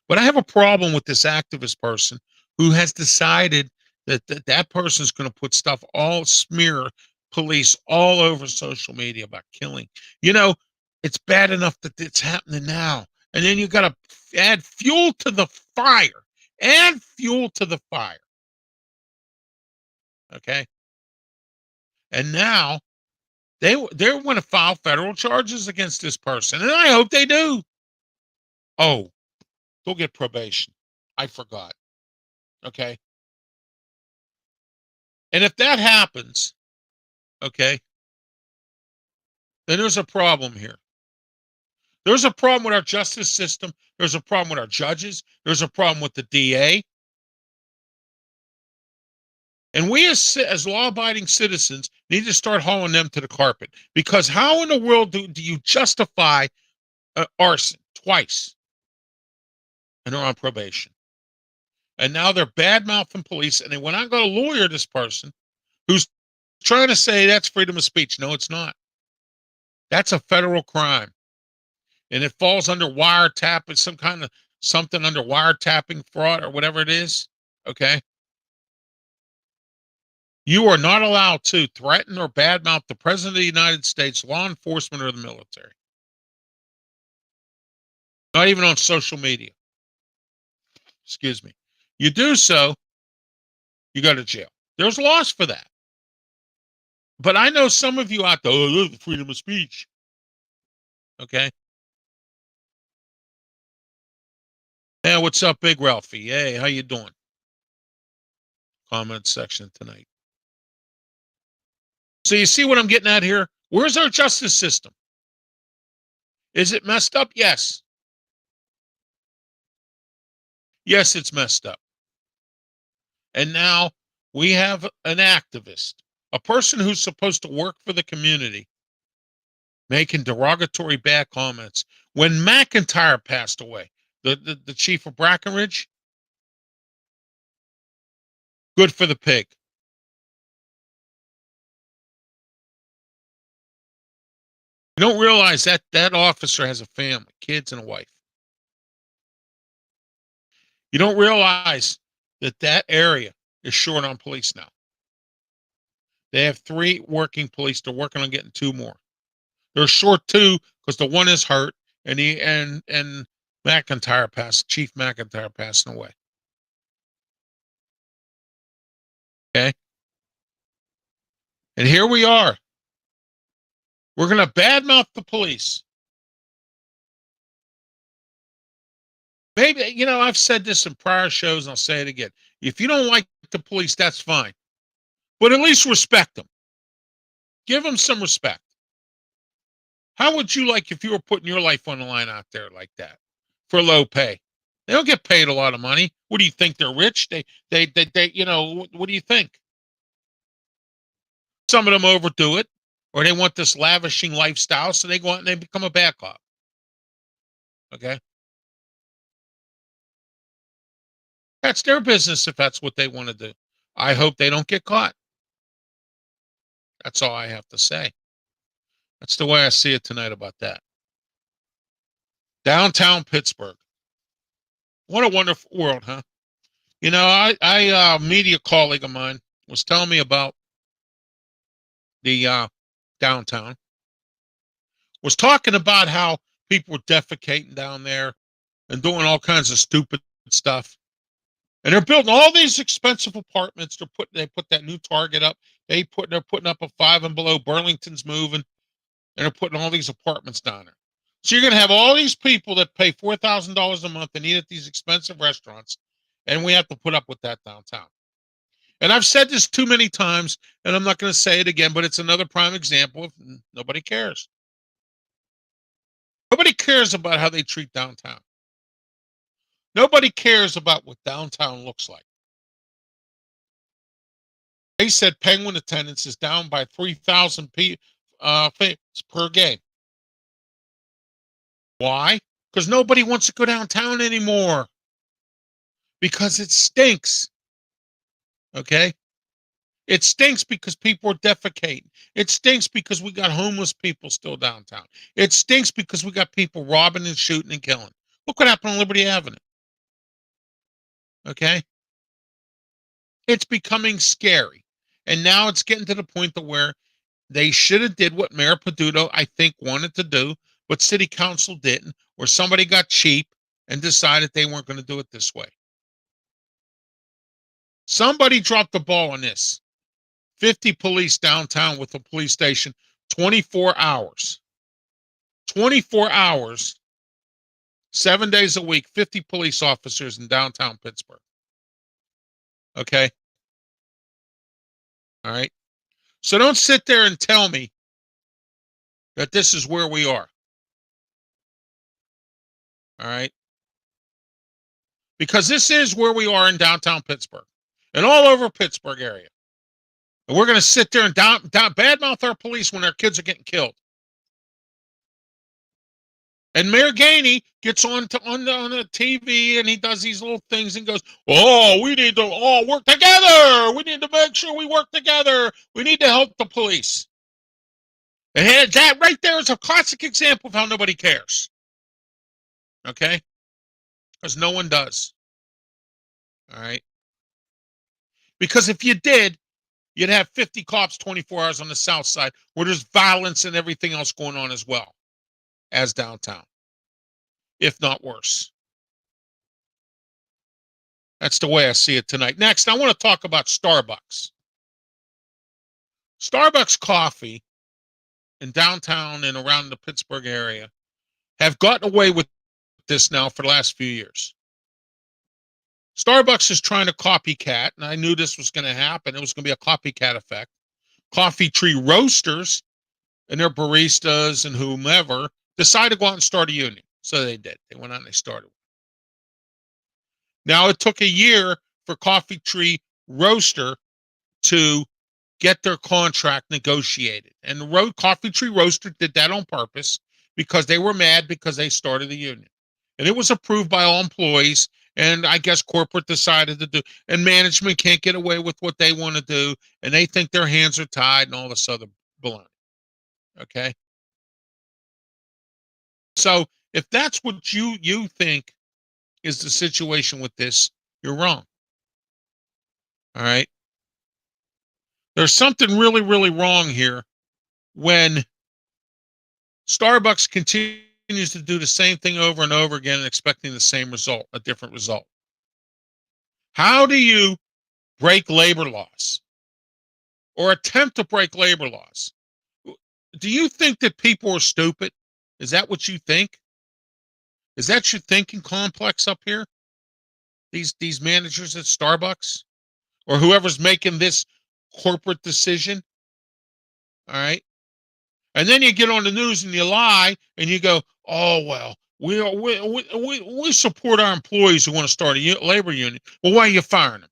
But I have a problem with this activist person who has decided that that person's going to put stuff, all smear police all over social media about killing. You know, it's bad enough that it's happening now. And then you got to add fuel to the fire. Add fuel to the fire. Okay. And now they want to file federal charges against this person. And I hope they do. Oh, they'll get probation. I forgot. Okay. And if that happens, okay, then there's a problem here. There's a problem with our justice system. There's a problem with our judges. There's a problem with the DA. And we as law-abiding citizens need to start hauling them to the carpet. Because how in the world do you justify arson twice? And they're on probation. And now they're bad-mouthing police, and they went out and got a lawyer, this person, who's trying to say that's freedom of speech. No, it's not. That's a federal crime. And it falls under wiretap. It's some kind of something under wiretapping fraud or whatever it is. Okay. You are not allowed to threaten or badmouth the President of the United States, law enforcement, or the military. Not even on social media. Excuse me. You do so, you go to jail. There's laws for that. But I know some of you out there, oh, freedom of speech. Okay. Hey, what's up, Big Ralphie? Hey, how you doing? Comment section tonight. So you see what I'm getting at here? Where's our justice system? Is it messed up? Yes. Yes, it's messed up. And now we have an activist, a person who's supposed to work for the community, making derogatory bad comments. When McIntyre passed away, the chief of Brackenridge, good for the pig. You don't realize that that officer has a family, kids, and a wife. You don't realize that that area is short on police now. They have 3 working police. They're working on getting 2 more. They're short 2 because the one is hurt, and McIntyre passed. Chief McIntyre passing away. Okay, and here we are. We're going to badmouth the police. Maybe, you know, I've said this in prior shows, and I'll say it again. If you don't like the police, that's fine. But at least respect them. Give them some respect. How would you like if you were putting your life on the line out there like that for low pay? They don't get paid a lot of money. What do you think? They're rich? They you know, what do you think? Some of them overdo it, or they want this lavishing lifestyle, so they go out and they become a bad cop. Okay? That's their business if that's what they want to do. I hope they don't get caught. That's all I have to say. That's the way I see it tonight about that. Downtown Pittsburgh. What a wonderful world, huh? You know, a media colleague of mine was telling me about the downtown. Was talking about how people were defecating down there and doing all kinds of stupid stuff. And they're building all these expensive apartments. They put that new Target up. They're putting up a 5 and below. Burlington's moving, and they're putting all these apartments down there. So you're going to have all these people that pay $4,000 a month and eat at these expensive restaurants, and we have to put up with that downtown. And I've said this too many times, and I'm not going to say it again, but it's another prime example of nobody cares. Nobody cares about how they treat downtown. Nobody cares about what downtown looks like. they said Penguin attendance is down by 3,000 fans per game. Why? Because nobody wants to go downtown anymore. Because it stinks. Okay? It stinks because people are defecating. It stinks because we got homeless people still downtown. It stinks because we got people robbing and shooting and killing. Look what happened on Liberty Avenue. Okay? It's becoming scary. And now it's getting to the point to where they should have did what Mayor Peduto, I think, wanted to do, but city council didn't, or somebody got cheap and decided they weren't going to do it this way. Somebody dropped the ball on this. 50 police downtown with a police station, 24 hours. 24 hours, 7 days a week, 50 police officers in downtown Pittsburgh. Okay? All right? So don't sit there and tell me that this is where we are. All right? Because this is where we are in downtown Pittsburgh and all over Pittsburgh area. And we're going to sit there and badmouth our police when our kids are getting killed. And Mayor Gainey gets on the TV and he does these little things and goes, "Oh, we need to all work together. We need to make sure we work together. We need to help the police." And that right there is a classic example of how nobody cares. Okay? Because no one does. All right? Because if you did, you'd have 50 cops 24 hours on the south side where there's violence and everything else going on as well as downtown, if not worse. That's the way I see it tonight. Next, I want to talk about Starbucks. Starbucks coffee in downtown and around the Pittsburgh area have gotten away with this now for the last few years. Starbucks is trying to copycat, and I knew this was going to happen. It was going to be a copycat effect. Coffee Tree Roasters and their baristas and whomever decided to go out and start a union. So they did. They went out and they started. Now, it took a year for Coffee Tree Roaster to get their contract negotiated. And the Coffee Tree Roaster did that on purpose because they were mad because they started the union. And it was approved by all employees. And I guess corporate decided to do, and management can't get away with what they want to do. And they think their hands are tied and all this other baloney. Okay? So if that's what you think is the situation with this, you're wrong. All right? There's something really, really wrong here when Starbucks continues to do the same thing over and over again and expecting the same result, a different result. How do you break labor laws or attempt to break labor laws? Do you think that people are stupid? Is that what you think? Is that your thinking complex up here? These managers at Starbucks or whoever's making this corporate decision? All right. And then you get on the news and you lie and you go, "Oh, well, we support our employees who want to start a labor union." Well, why are you firing them?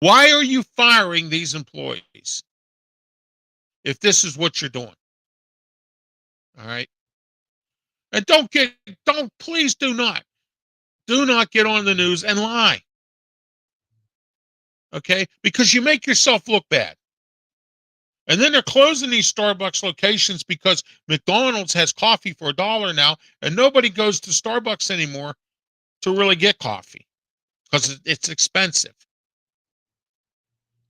Why are you firing these employees if this is what you're doing? All right. And please do not get on the news and lie. Okay? Because you make yourself look bad. And then they're closing these Starbucks locations because McDonald's has coffee for $1 now, and nobody goes to Starbucks anymore to really get coffee because it's expensive.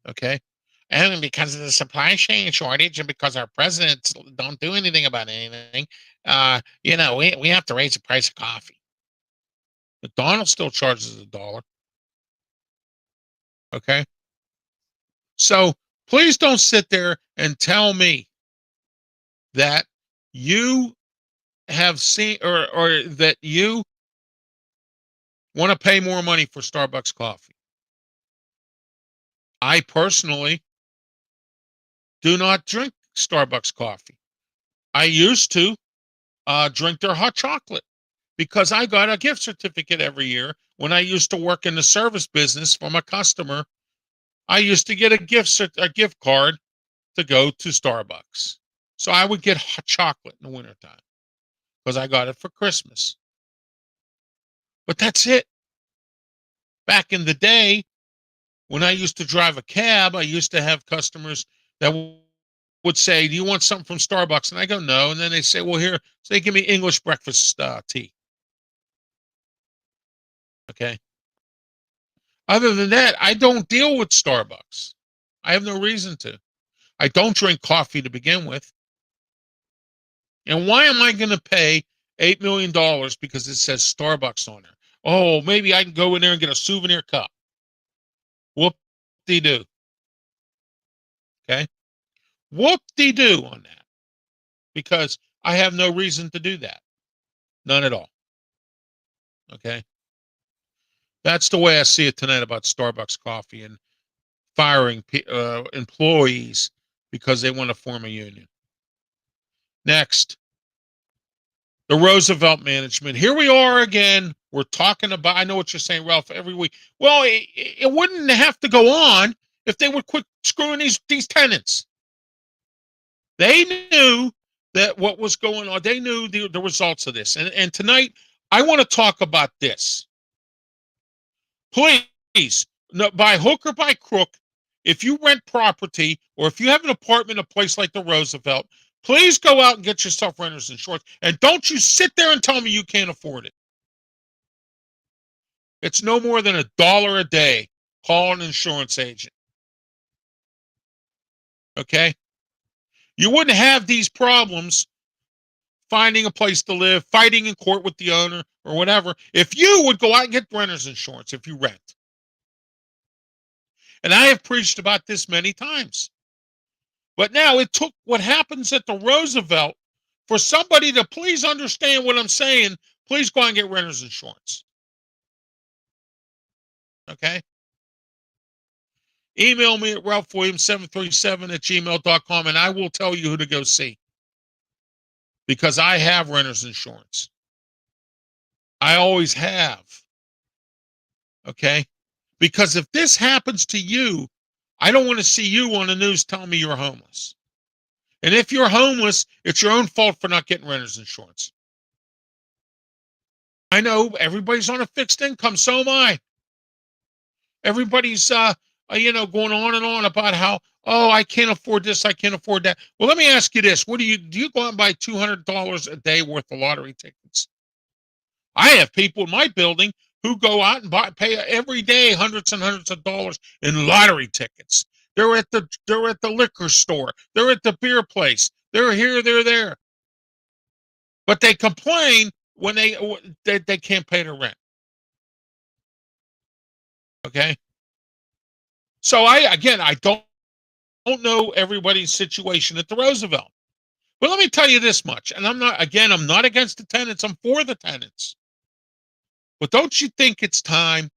Okay? And because of the supply chain shortage and because our presidents don't do anything about anything, we have to raise the price of coffee. McDonald's still charges $1. Okay? So please don't sit there and tell me that you have seen or that you want to pay more money for Starbucks coffee. I personally do not drink Starbucks coffee. I used to drink their hot chocolate because I got a gift certificate every year when I used to work in the service business from a customer I used to get a gift card to go to Starbucks. So I would get hot chocolate in the wintertime because I got it for Christmas. But that's it. Back in the day, when I used to drive a cab, I used to have customers that would say, "Do you want something from Starbucks?" And I go, "No." And then they say, "Well, here," so they give me English breakfast tea. Okay. Other than that, I don't deal with Starbucks. I have no reason to. I don't drink coffee to begin with. And why am I going to pay $8 million because it says Starbucks on there? Oh, maybe I can go in there and get a souvenir cup. Whoop-de-doo. Okay? Whoop-de-doo on that. Because I have no reason to do that. None at all. Okay? That's the way I see it tonight about Starbucks coffee and firing employees because they want to form a union. Next, the Roosevelt management. Here we are again. We're talking about, I know what you're saying, Ralph, every week. Well, it wouldn't have to go on if they would quit screwing these tenants. They knew that what was going on. They knew the results of this. And tonight, I want to talk about this. Please, no, by hook or by crook, if you rent property or if you have an apartment in a place like the Roosevelt, please go out and get yourself renters insurance. And don't you sit there and tell me you can't afford it. It's no more than $1 a day. Call an insurance agent. Okay? You wouldn't have these problems finding a place to live, fighting in court with the owner or whatever, if you would go out and get renters insurance if you rent. And I have preached about this many times. But now it took what happens at the Roosevelt for somebody to please understand what I'm saying. Please go out and get renters insurance. Okay? Email me at ralphwilliams737@gmail.com and I will tell you who to go see. Because I have renters insurance. I always have. Okay? Because if this happens to you, I don't want to see you on the news telling me you're homeless. And if you're homeless, it's your own fault for not getting renters insurance. I know everybody's on a fixed income, so am I. Everybody's going on and on about how, oh, I can't afford this, I can't afford that. Well, let me ask you this. Do you go out and buy $200 a day worth of lottery tickets? I have people in my building who go out and pay every day hundreds and hundreds of dollars in lottery tickets. They're at the liquor store. They're at the beer place. They're here, they're there. But they complain when they can't pay their rent. Okay? So I don't know everybody's situation at the Roosevelt. But let me tell you this much, and I'm not against the tenants, I'm for the tenants. But don't you think it's time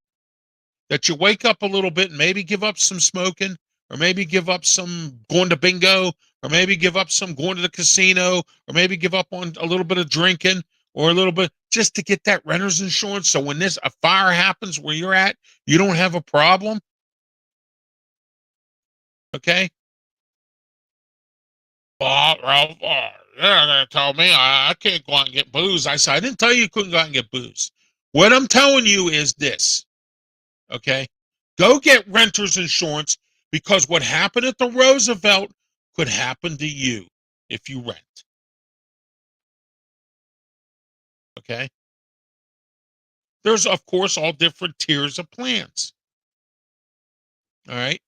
that you wake up a little bit and maybe give up some smoking, or maybe give up some going to bingo, or maybe give up some going to the casino, or maybe give up on a little bit of drinking, or a little bit just to get that renter's insurance so when a fire happens where you're at, you don't have a problem? Okay? Well, Ralph, they're going to tell me I can't go out and get booze. I said, I didn't tell you couldn't go out and get booze. What I'm telling you is this, okay? Go get renter's insurance because what happened at the Roosevelt could happen to you if you rent. Okay? There's, of course, all different tiers of plans. All right?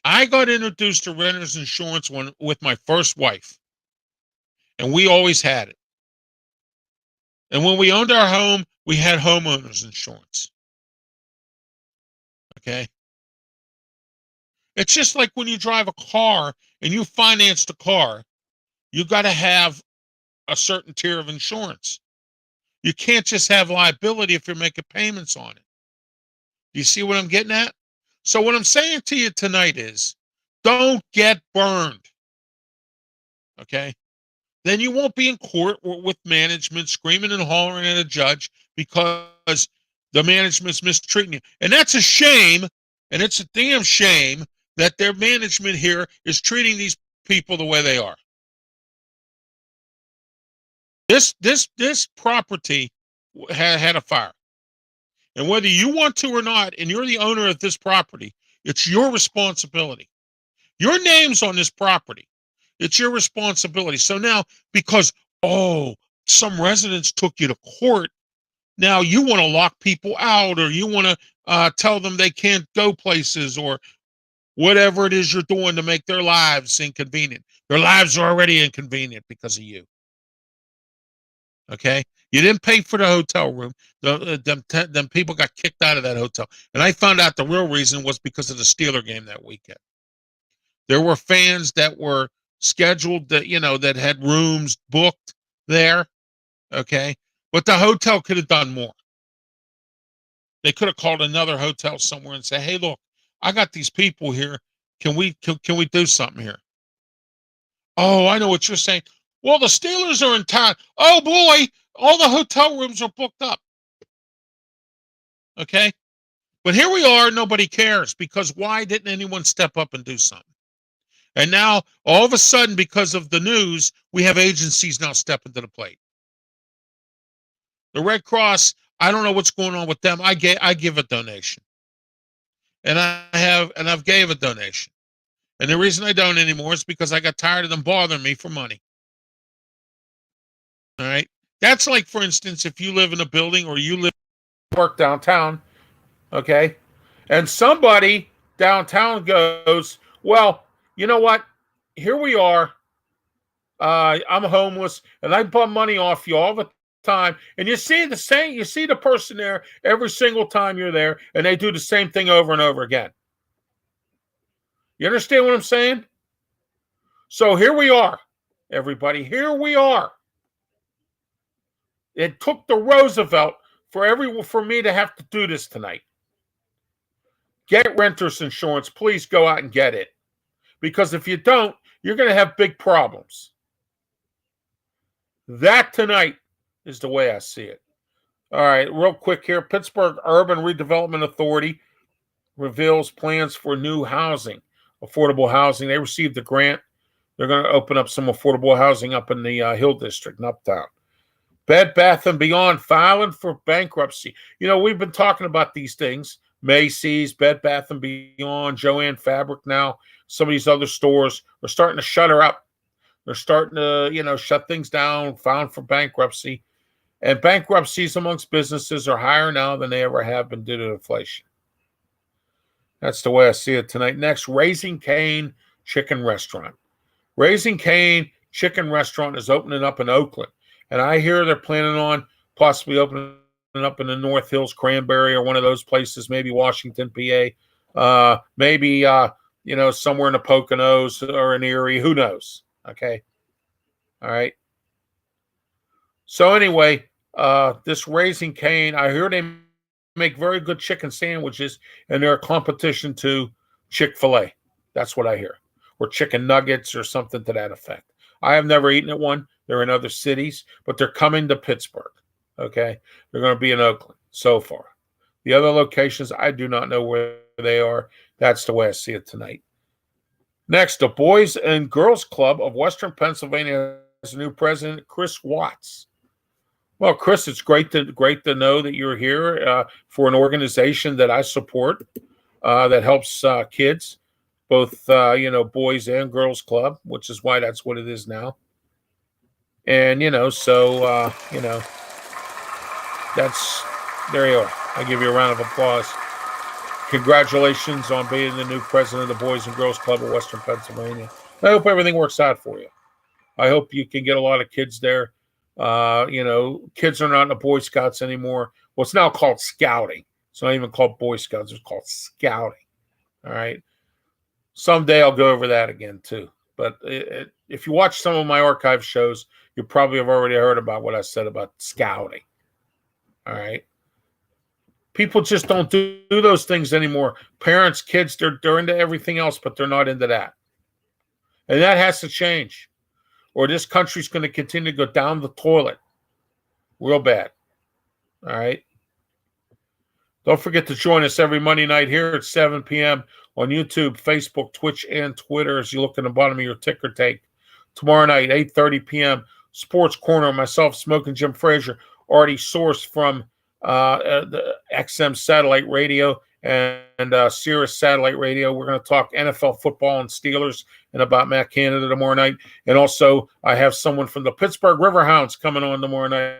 I got introduced to renter's insurance with my first wife, and we always had it. And when we owned our home, we had homeowners insurance. Okay? It's just like when you drive a car and you finance the car, you got to have a certain tier of insurance. You can't just have liability if you're making payments on it. Do you see what I'm getting at? So what I'm saying to you tonight is, don't get burned. Okay? Then you won't be in court with management screaming and hollering at a judge because the management's mistreating you. And that's a shame And it's a damn shame that their management here is treating these people the way they are. This property had a fire. And whether you want to or not, and you're the owner of this property, it's your responsibility. Your name's on this property. It's your responsibility. So now, because, some residents took you to court, now you want to lock people out, or you want to tell them they can't go places, or whatever it is you're doing to make their lives inconvenient. Their lives are already inconvenient because of you. Okay? You didn't pay for the hotel room. Them people got kicked out of that hotel. And I found out the real reason was because of the Steeler game that weekend. There were fans that were scheduled that had rooms booked there. Okay? But the hotel could have done more. They could have called another hotel somewhere and say, "Hey, look, I got these people here. Can we do something here?" Oh, I know what you're saying. Well, the Steelers are in town. Oh boy, all the hotel rooms are booked up. Okay? But here we are, nobody cares, because why didn't anyone step up and do something? And now, all of a sudden, because of the news, we have agencies now stepping to the plate. The Red Cross, I don't know what's going on with them. I give a donation. And I've gave a donation. And the reason I don't anymore is because I got tired of them bothering me for money. All right. That's like, for instance, if you live in a building or you work downtown, okay, and somebody downtown goes, "Well, you know what? Here we are. I'm homeless, and I bum money off you all the time." And you see the person there every single time you're there, and they do the same thing over and over again. You understand what I'm saying? So here we are, everybody. Here we are. It took the Roosevelt for me to have to do this tonight. Get renter's insurance. Please go out and get it. Because if you don't, you're going to have big problems. That tonight is the way I see it. All right, real quick here. Pittsburgh Urban Redevelopment Authority reveals plans for new housing, affordable housing. They received a grant. They're going to open up some affordable housing up in the Hill District in Uptown. Bed Bath & Beyond filing for bankruptcy. We've been talking about these things. Macy's, Bed Bath & Beyond, Joann Fabric now. Some of these other stores are starting to shutter up. They're starting to, shut things down, filed for bankruptcy. And bankruptcies amongst businesses are higher now than they ever have been due to inflation. That's the way I see it tonight. Next, Raising Cane Chicken Restaurant. Raising Cane Chicken Restaurant is opening up in Oakland. And I hear they're planning on possibly opening up in the North Hills, Cranberry, or one of those places, maybe Washington, PA, maybe, somewhere in the Poconos or in Erie. Who knows? Okay. All right. So anyway, this Raising Cane, I hear they make very good chicken sandwiches, and they're a competition to Chick-fil-A. That's what I hear. Or chicken nuggets or something to that effect. I have never eaten at one. They're in other cities, but they're coming to Pittsburgh. Okay. They're going to be in Oakland so far. The other locations, I do not know where they are. That's the way I see it tonight. Next, the Boys and Girls Club of Western Pennsylvania has a new president, Chris Watts. Well, Chris, it's great to know that you're here for an organization that I support that helps kids, both Boys and Girls Club, which is why that's what it is now. And that's there you are. I give you a round of applause. Congratulations on being the new president of the Boys and Girls Club of Western Pennsylvania. I hope everything works out for you. I hope you can get a lot of kids there. Kids are not in the Boy Scouts anymore. Well, it's now called Scouting. It's not even called Boy Scouts. It's called Scouting. All right. Someday I'll go over that again too. But if you watch some of my archive shows, you probably have already heard about what I said about scouting. All right. People just don't do those things anymore. Parents, kids, they're into everything else, but they're not into that. And that has to change. Or this country's going to continue to go down the toilet real bad. All right.
Don't forget to join us every Monday night here at 7 p.m. on YouTube, Facebook, Twitch, and Twitter as you look in the bottom of your ticker tape. Tomorrow night, 8:30 p.m., Sports Corner, myself, Smoking Jim Frazier, already sourced from the XM satellite radio and Sirius satellite radio. We're going to talk NFL football and Steelers and about Matt Canada tomorrow night. And also, I have someone from the Pittsburgh Riverhounds coming on tomorrow night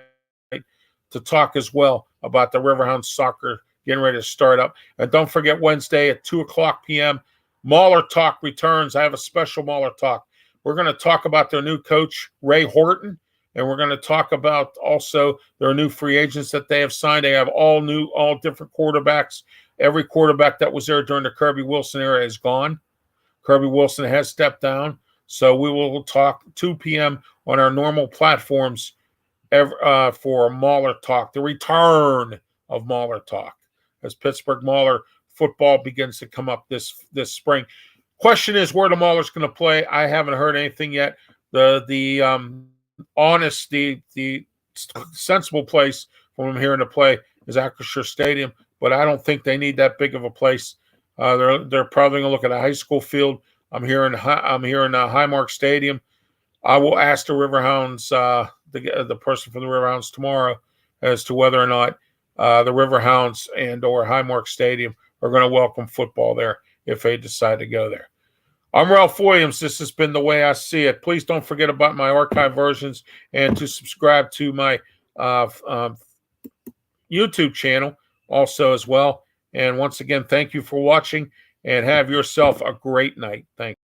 to talk as well about the Riverhounds soccer getting ready to start up. And don't forget, Wednesday at 2 o'clock p.m., Mauler Talk returns. I have a special Mauler Talk. We're going to talk about their new coach, Ray Horton, and we're going to talk about also their new free agents that they have signed. They have all different quarterbacks. Every quarterback that was there during the Kirby Wilson era is gone. Kirby Wilson has stepped down. So we will talk 2 p.m. on our normal platforms for Mauler Talk, the return of Mauler Talk, as Pittsburgh Mauler football begins to come up this spring. Question is where the Maulers going to play. I haven't heard anything yet. The sensible place for them here to play is Acrisure Stadium, but I don't think they need that big of a place. They're probably going to look at a high school field. I'm here in Highmark Stadium. I will ask the Riverhounds, the person from the Riverhounds tomorrow, as to whether or not the Riverhounds and or Highmark Stadium are going to welcome football there if they decide to go there. I'm Ralph Williams. This has been The Way I See It. Please don't forget about my archive versions and to subscribe to my YouTube channel also as well. And once again, thank you for watching and have yourself a great night. Thank you.